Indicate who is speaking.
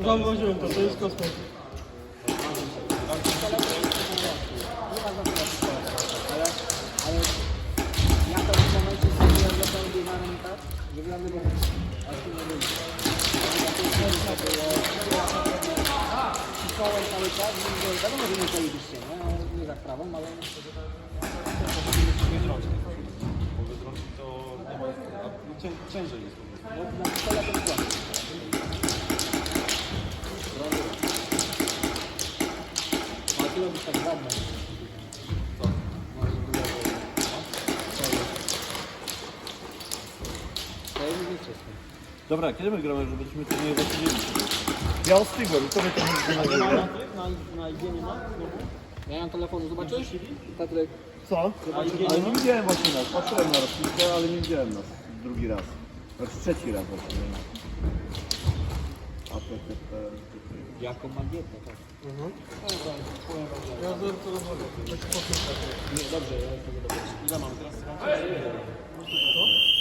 Speaker 1: Zauważyłem to jest kosmos.
Speaker 2: Ale ja to w tym momencie zrobiłem lepiej na rękach, wygląda go właśnie nie lubię. Ciskołem cały czas, wiadomo, że nie zajebiście, nie? Nie za sprawą, ale...
Speaker 3: Bo wydrączki to nie ma, ciężej jest.
Speaker 2: No, na pistole to jest łatwiej. Ale ty robisz tak żadne.
Speaker 3: Dobra, kiedy my gramy, żebyśmy tu nie zasiedzieli?
Speaker 1: Ja ostygłem, to by to nie
Speaker 2: Nie ma na IG nie ma? Ja mam telefonu, zobaczysz? Patryk.
Speaker 1: Co?
Speaker 3: Ale nie widziałem właśnie nas, patrzyłem na rozpiskę, ale nie widziałem nas drugi raz. Znaczy trzeci raz właśnie.
Speaker 2: Jaką magietę, tak?
Speaker 1: Ja to rozmawiam.
Speaker 2: Nie, dobrze, ja tego dobrze.
Speaker 3: Ile mamy teraz?
Speaker 1: Co?